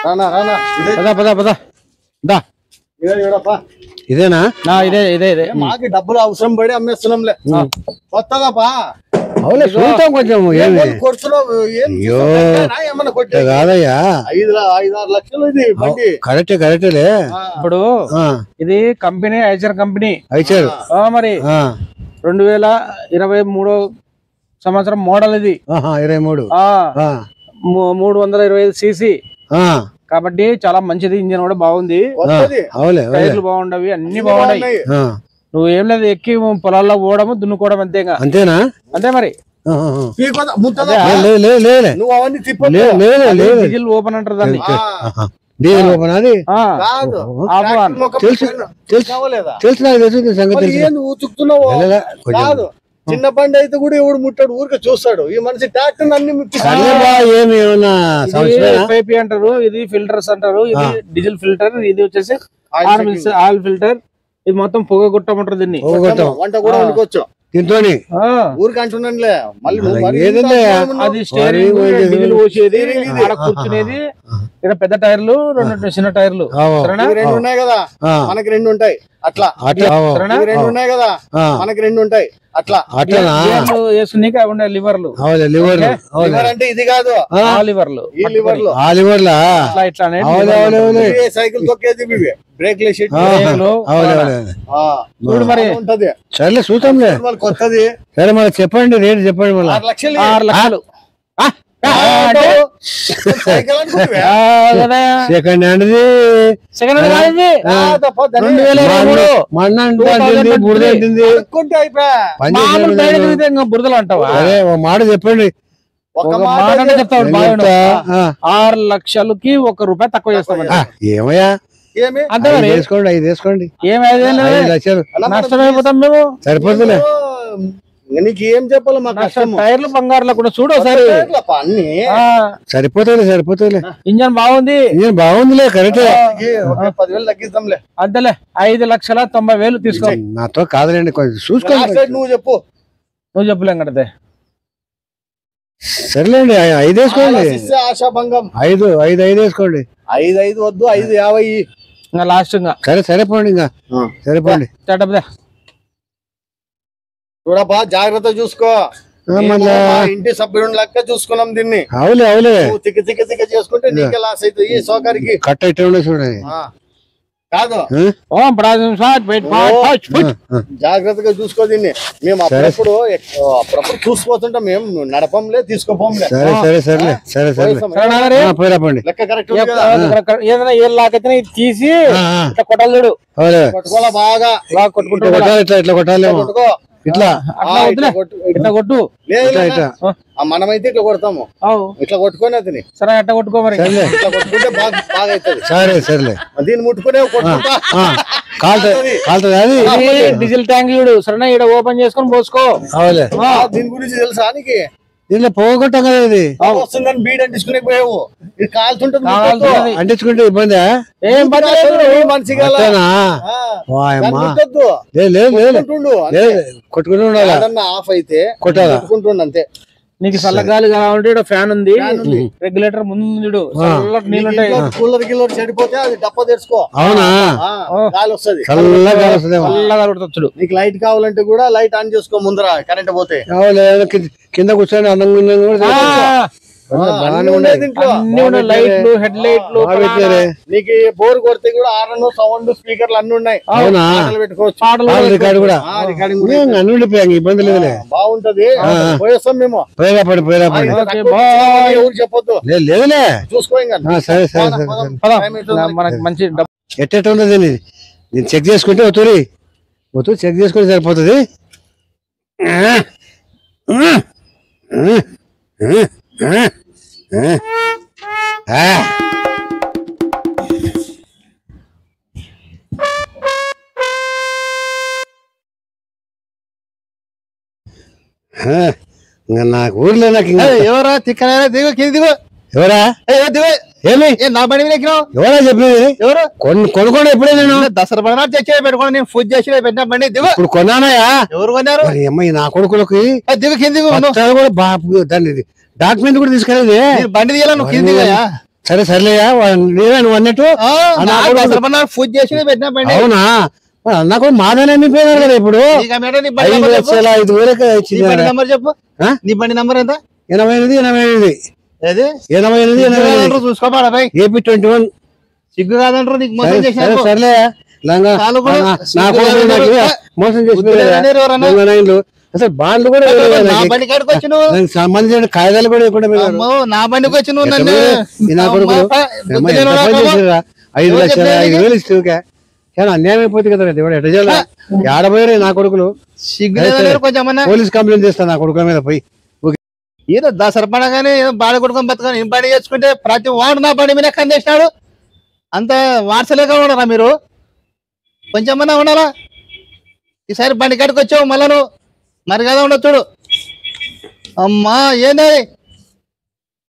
రానా రానా పద పద పద దా ఇదేనా? ఇదే ఇదే ఇదే. మాకి డబ్బులు అవసరం పడి అమ్మేస్తున్నాంలే. కొత్తగా పా అవులే చూద్దాం కొంచెం. కాదయ్యా 5-6 లక్షలు ఇది బండి. కరెక్టే కరెక్టేలే. ఇప్పుడు ఇది కంపెనీ ఐచర్ కంపెనీ ఐచర్ మరి 2023 సంవత్సరం మోడల్ ఇది. 23 325 cc కాబట్టి చాలా మంచిది. ఇంజన్ కూడా బాగుంది, టైర్లు బాగుండవి, అన్ని బాగున్నాయి. నువ్వు ఏం లేదు, ఎక్కి పొలాల్లో పోవడము దున్నుకోవడం అంతేగా. అంతేనా? అంతే మరి. డీజిల్ ఓపెన్ అంటారు దాన్ని. డీజిల్ ఓపెన్ అది కాదు. చిన్న బండి అయితే కూడా ఎవడు ముట్టాడు, ఊరికే చూస్తాడు. ఈ మనిషి ట్రాక్టర్ అన్ని పైపి అంటారు, ఇది ఫిల్టర్స్ అంటారు. ఇది డీజిల్ ఫిల్టర్, ఇది వచ్చేసి ఆయిల్ ఫిల్టర్. ఇది మొత్తం పొగ కొట్టమంటారు దీన్ని. వంట కూడా వండుకోవచ్చు దీంతో. ఊరికి అంటున్నానులే. అది స్టీరింగ్, డీజిల్ పోసేది, ఆడ కూర్చునేది. ఇక్కడ పెద్ద టైర్లు, 2 చిన్న టైర్లు. 2 ఉన్నాయి కదా, మనకి 2 ఉంటాయి అట్లా. 2 ఉన్నాయి కదా, మనకి 2 ఉంటాయి అట్లా. వేసుకునేకి అవి ఉండే లివర్లు. లివర్ అంటే ఇది కాదు, లివర్లు. ఈ లివర్లు ఇట్లా సైకిల్ తొక్కేది, బ్రేక్ లేసి చూడు మరి ఉంటది. సరేలే చూద్దాంలే. కొత్తది. సరే మరి చెప్పండి, రేటు చెప్పండి. మళ్ళీ 6 లక్షలు. 6 లక్షలు సెకండ్ హ్యాండ్. సెకండ్ హ్యాండ్ 2023 బురదలు అంటావా? అరే మాట చెప్పండి. ఒక మాట చెప్తాడు. 6 లక్షలకి ₹1 తక్కువ చేస్తామండి. ఏమయ్యా అంతే వేసుకోండి, 5 వేసుకోండి. ఏం 5 లక్షలు నష్టమైపోతాం మేము. సరిపోతుందిలే. నీకు ఏం చెప్పాలి? మా టైర్లు బంగారులో కూడా చూడు ఒకసారి. సరిపోతుంది సరిపోతుంది. ఇంజన్ బాగుంది, ఇంజన్ బాగుందిలే. కరెక్టే. 10,000 తగ్గిస్తాంలే. అంతేలే. 5,90,000 తీసుకో. నాతో కాదులేండి, కొంచెం చూసుకోండి. నువ్వు చెప్పు. నువ్వు చెప్పులేం కడితే. సరేలేండి, 5 వేసుకోండి. ఆశాభంగం. 5 వేసుకోండి. 5 వద్దు, 5,50 ఇంకా లాస్ట్. ఇంకా సరే సరిపోండి. ఇంకా సరిపోండి. చూడపా, జాగ్రత్త చూసుకో. ఇంటి సభ్యుడు లెక్క చూసుకున్నాం దీన్ని. అవులే అవులే. తిక్క తిక్క తిక్క చేసుకుంటే నీకే లాస్ అవుతుంది. ఈ సోకరికి కట్ అయితే చూడండి. కాదు, జాగ్రత్తగా చూసుకో దీన్ని. మేము అప్పుడప్పుడు చూసిపోతుంటాం. మేము నడపంలే, తీసుకోపోంలే. సరే సరే సరేలే. సరే సరే లెక్క కరెక్ట్. ఏదైనా ఏ లాకైతే తీసి ఇట్లా కొట్టాలి చూడు. కొట్టుకోవాలా, బాగా కొట్టుకుంటా. ఇట్లా కొట్టాలి. ఇట్లా ఇట్లా కొట్టు. మనమైతే ఇట్లా కొడతాము. ఇట్లా కొట్టుకొని అతని. సరే అట్లా కొట్టుకో మరి. ఇట్లా కొట్టుకుంటే బాగా అవుతుంది. సరే సరేలే. దీన్ని ముట్టుకునే డీజిల్ ట్యాంక్ చూడు. సరేనా, ఇక్కడ ఓపెన్ చేసుకొని పోసుకో. దీని గురించి తెలుసా నీకు? దీంట్లో పోగొట్టాం కదా. ఇది వస్తుందని బీడ్ అంటించుకునే పోయావు. ఇది కాలుతుంటుంది. అంటించుకుంటే ఇబ్బంది. ఏం మంచిగా కొట్టుకుంటూ ఉండాలి. ఆఫ్ అయితే కొట్టుకుంటుండ అంతే. నీకు చల్లగాలి కావాలంటే ఇక్కడ ఫ్యాన్ ఉంది, రెగ్యులేటర్ ముందు నీళ్ళు ఉంటాయి. కూలర్ గిల్లర్ చెడిపోతే అది డప్ప తెచ్చుకో. అవునా? గాలి వస్తుంది, నీకు లైట్ కావాలంటే కూడా లైట్ ఆన్ చేసుకో ముందర, కరెంట్ పోతే. కింద కూర్చొని అన్నంగా లైట్లు, హెడ్ లైట్లు. నీకు బోర్ కొడితే కూడా ఆరన్ సౌండ్ స్పీకర్లు అన్ని ఉన్నాయి. పెట్టుకోవచ్చు. ఇబ్బంది లేదులే. బాగుంటది. పోయేస్తాం మేము. ఎవరు చెప్పొద్దు. లేదులే, చూసుకో. సరే సరే సరే. మనకి మంచి ఎట్ట ఉన్నది నేను చెక్ చేసుకుంటే ఒత్తురి చెక్ చేసుకుంటే సరిపోతుంది. నాకు ఊర్లో నాకు ఎవరా తిక్కన దిగు. ఎవరా ఏమి నా బండి మీద ఎక్కినావు? ఎవరా చెప్పినది? ఎవరు కొనుక్కోండి? ఎప్పుడే నేను దసరా బండి తెచ్చి పెట్టుకోండి. నేను పూజ చేసి పెట్టిన బండి. దిగు. ఇప్పుడు కొన్నానయా? ఎవరు కొన్నారు? అమ్మాయి నా కొడుకులకి. దిగు, కింది కూడా దాన్ని డాక్యుమెంట్ కూడా తీసుకెళ్ళేది. బండి తీయాలా? నువ్వు కింది సరే సర్లేయా నీవే నువ్వు అన్నట్టు పూజ చేసి పెట్టిన బండి అవునా నాకు మాదనే అనిపోయినారు కదా ఇప్పుడు 5,05,000 ఇచ్చింది. నెంబర్ చెప్పు. నీ బండి నెంబర్ ఎంత? 88 చూసుకోవాలి ఏపీ 21. సిగ్గు కాదంటారు నీకు మోసం చేసిన. సర్లే మోసం చేసి అసలు బాండ్లు కూడా బండి కాడికి వచ్చి నువ్వు సంబంధించిన కాగితాలు కూడా నా బండికి వచ్చి నువ్వు నన్ను 5,00,000 ఇస్తూ చాలా అన్యాయం అయిపోతుంది కదా దేవుడు. ఎట్లా చేయాలి? ఏడబోయారు నా కొడుకులు. పోలీస్ కంప్లైంట్ చేస్తాను నా కొడుకుల మీద పోయి. ఏదో దసరపడ కానీ ఏదో బాడ కొడుకొని బతకని బండి చేసుకుంటే ప్రతి వాడు నా బండి మీద కందేసినాడు. అంత వార్సలేక ఉండరా మీరు? కొంచెమన్నా ఉండాలా? ఈసారి బండి కాడికి వచ్చావు మళ్ళా నువ్వు మరి కదా ఉండొచ్చు. అమ్మా ఏంది